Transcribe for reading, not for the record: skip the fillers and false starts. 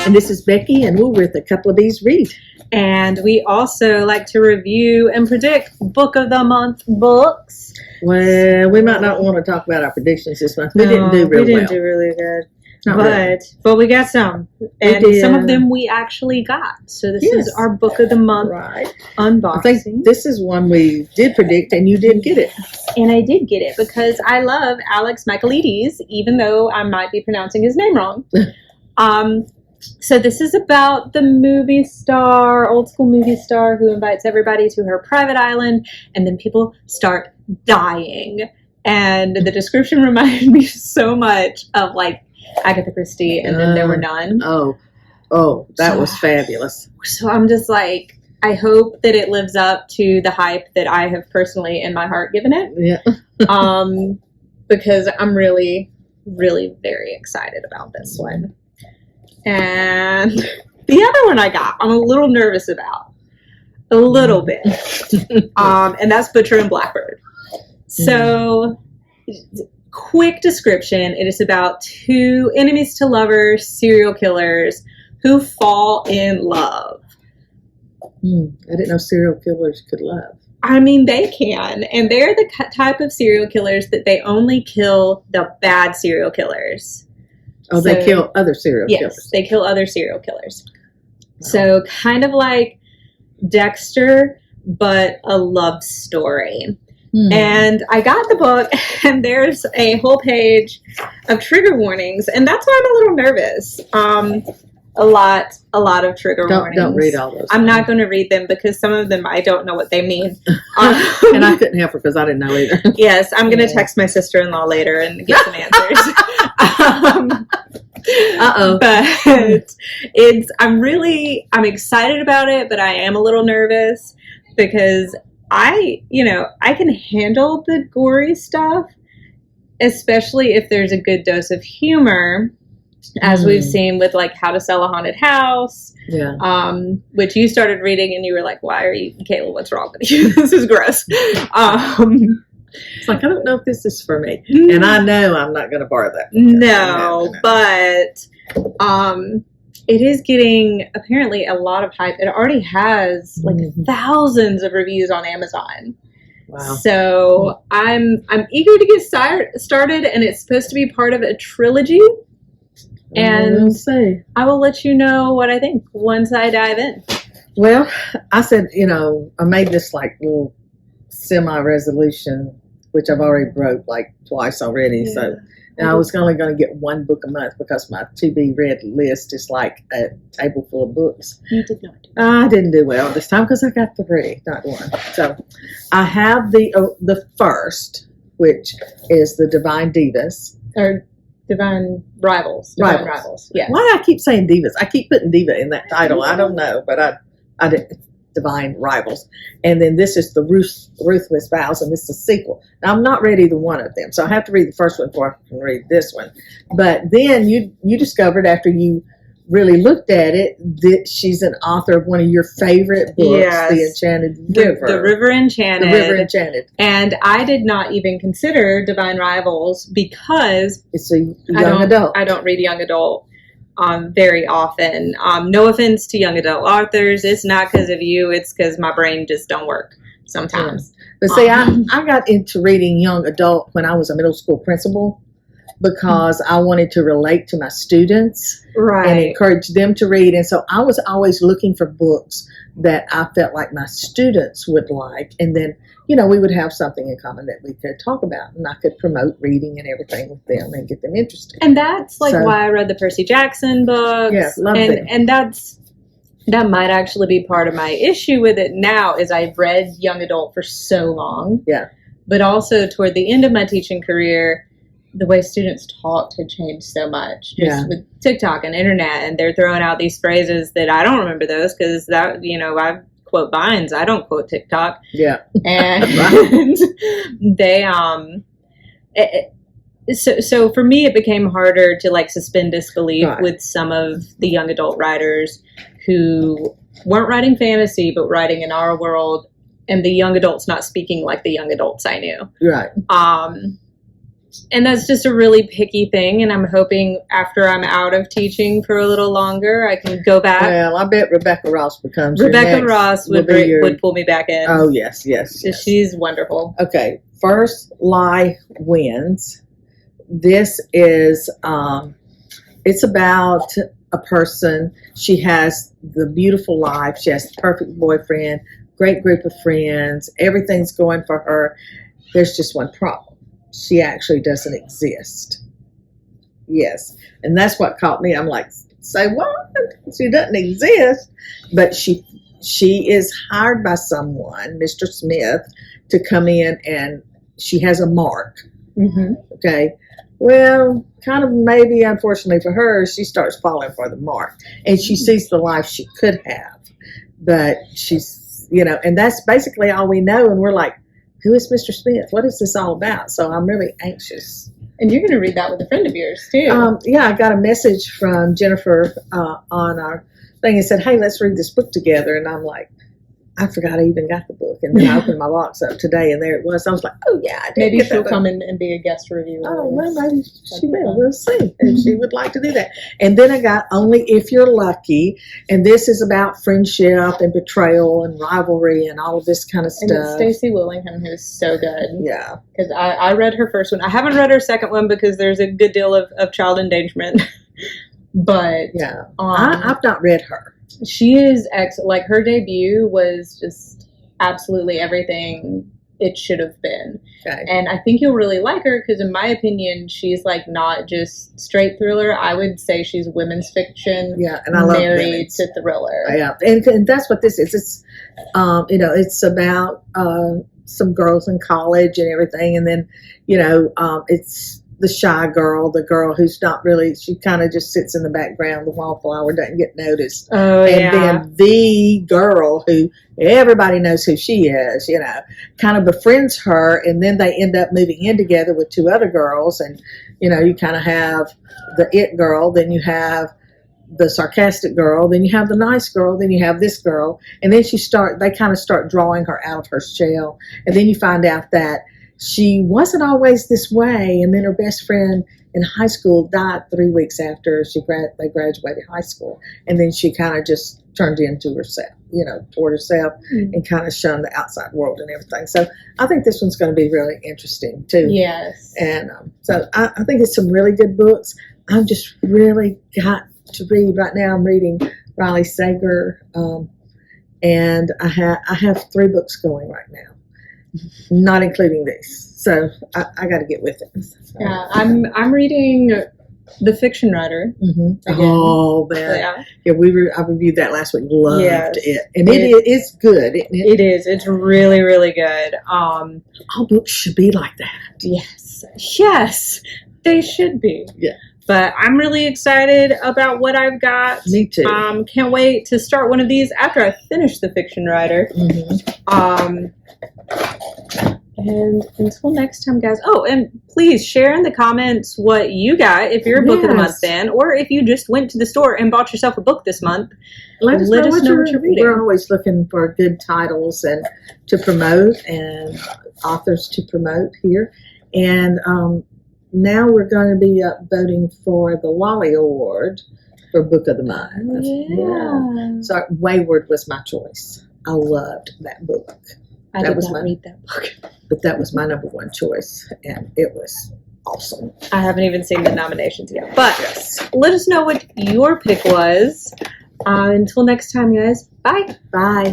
And this is Becky, and we're with A Couple of These Read. And we also like to review and predict Book of the Month books. Well, we might not want to talk about our predictions this month. We didn't do real well. We didn't do really good. Really. But we got some. And some of them we actually got. So this is our Book of the Month unboxing. I think this is one we did predict, and you did get it. And I did get it because I love Alex Michaelides, even though I might be pronouncing his name wrong. So this is about the movie star, old school movie star, who invites everybody to her private island, and then people start dying. And the description reminded me so much of like Agatha Christie, and then There Were None. That was fabulous. So I'm just like, I hope that it lives up to the hype that I have personally in my heart given it. Yeah. Because I'm really, really very excited about this one. And the other one I got, I'm a little nervous about. A little bit. And that's Butcher and Blackbird. So, quick description. It is about two enemies to lovers, serial killers, who fall in love. I didn't know serial killers could love. I mean, they can. And they're the type of serial killers that they only kill the bad serial killers. Oh, they kill other serial killers. Yes, they kill other serial killers. Wow. So kind of like Dexter, but a love story. And I got the book, and there's a whole page of trigger warnings, and that's why I'm a little nervous. A lot of trigger warnings. Don't read all those. I'm not going to read them because some of them I don't know what they mean. And I couldn't help her because I didn't know either. Yes, I'm going to text my sister-in-law later and get some answers. But I'm excited about it, but I am a little nervous because I can handle the gory stuff, especially if there's a good dose of humor, as we've seen with like How to Sell a Haunted House, which you started reading and you were like, why are you, Kayla, what's wrong with you? This is gross. It's like, I don't know if this is for me. And I know I'm not going to borrow that. No, but it is getting apparently a lot of hype. It already has like thousands of reviews on Amazon. Wow. So I'm eager to get started, and it's supposed to be part of a trilogy. And I will let you know what I think once I dive in. Well, I said, I made this like little semi-resolution, which I've already broke like twice already. Yeah. So I was only going to get one book a month because my to-be-read list is like a table full of books. You did not do well. I didn't do well this time because I got 3, not 1. So I have the first, which is The Divine Divas. Or Divine Rivals. Divine Rivals. Yeah. Why do I keep saying divas? I keep putting diva in that title. I don't know, but I didn't. Divine Rivals. And then this is The Ruthless Vows, and this is a sequel. Now, I'm not ready to one of them, so I have to read the first one before I can read this one. But then you discovered after you really looked at it that she's an author of one of your favorite books, The Enchanted River. The River Enchanted. The River Enchanted. And I did not even consider Divine Rivals because it's a young adult. I don't read young adult very often. No offense to young adult authors. It's not because of you. It's because my brain just don't work sometimes. Yeah. But see, I got into reading young adult when I was a middle school principal because I wanted to relate to my students and encourage them to read. And so I was always looking for books that I felt like my students would like. And then, we would have something in common that we could talk about, and I could promote reading and everything with them and get them interested. And that's like why I read the Percy Jackson books. Yes, love them. And that might actually be part of my issue with it now is I've read young adult for so long. Yeah. But also toward the end of my teaching career, the way students talked had changed so much just with TikTok and internet, and they're throwing out these phrases that I don't remember those because that, I quote Vines. I don't quote TikTok. Yeah. And they, so for me, it became harder to like suspend disbelief with some of the young adult writers who weren't writing fantasy, but writing in our world, and the young adults not speaking like the young adults I knew. Right. And that's just a really picky thing. And I'm hoping after I'm out of teaching for a little longer, I can go back. Well, I bet Rebecca Ross becomes your Rebecca next, Ross will would be your- would pull me back in. Oh, yes, yes, yes. She's wonderful. Okay, First Lie Wins. This is, it's about a person. She has the beautiful life. She has the perfect boyfriend, great group of friends. Everything's going for her. There's just one problem. She actually doesn't exist. Yes. And that's what caught me. I'm like, say what? She doesn't exist. But she is hired by someone, Mr. Smith, to come in, and she has a mark. Mm-hmm. Okay. Well, kind of maybe unfortunately for her, she starts falling for the mark, and she sees the life she could have. But she's, and that's basically all we know. And we're like, who is Mr. Smith? What is this all about? So I'm really anxious. And you're going to read that with a friend of yours, too. Yeah, I got a message from Jennifer on our thing and said, hey, let's read this book together. And I'm like, I forgot I even got the book. And then I opened my box up today, and there it was. I was like, oh, yeah, I did. Maybe get she'll that come book. in and be a guest reviewer. Oh, well, maybe she will. We'll see if she would like to do that. And then I got Only If You're Lucky. And this is about friendship and betrayal and rivalry and all of this kind of And it's stuff. Stacey Willingham, who's so good. Yeah. Because I read her first one. I haven't read her second one because there's a good deal of child endangerment. But Yeah. I've not read her. she is like her debut was just absolutely everything it should have been. Okay. And I think you'll really like her because in my opinion, she's like not just straight thriller. I would say she's women's fiction. Yeah, and I love married women's. to thriller. Yeah, and that's what this is. It's, it's about some girls in college and everything, and then, it's the shy girl, the girl who's not really, she kind of just sits in the background, the wallflower, doesn't get noticed. Oh, And yeah. then the girl who everybody knows who she is, kind of befriends her, and then they end up moving in together with two other girls, and, you kind of have the it girl, then you have the sarcastic girl, then you have the nice girl, then you have this girl, and then they kind of start drawing her out of her shell, and then you find out that she wasn't always this way, and then her best friend in high school died 3 weeks after they graduated high school, and then she kind of just turned into herself, toward herself, and kind of shunned the outside world and everything. So I think this one's going to be really interesting too. Yes. And so I think it's some really good books. I've just really got to read right now. I'm reading Riley Sager, and I have 3 books going right now, not including these. So I got to get with it. So, Yeah, I'm reading The Fiction Writer. Mm-hmm. Again. Oh man, Yeah, I reviewed that last week. Loved Yes. it, and it's good. Isn't it? it is. It's really, really good. All books should be like that. Yes, they should be. Yeah. But I'm really excited about what I've got. Me too. Can't wait to start one of these after I finish The Fiction Writer. Mm-hmm. And until next time, guys. Oh, and please share in the comments what you got if you're a book of the month Yes. fan, or if you just went to the store and bought yourself a book this month. Let us know what you're reading. We're always looking for good titles and to promote, and authors to promote here. And now we're going to be voting for the Lolly Award for Book of the Month. Yeah. So Wayward was my choice. I loved that book. I That did was not my- read that book. But that was my number one choice, and it was awesome. I haven't even seen the nominations yet. But Yes. let us know what your pick was. Until next time, guys. Bye. Bye.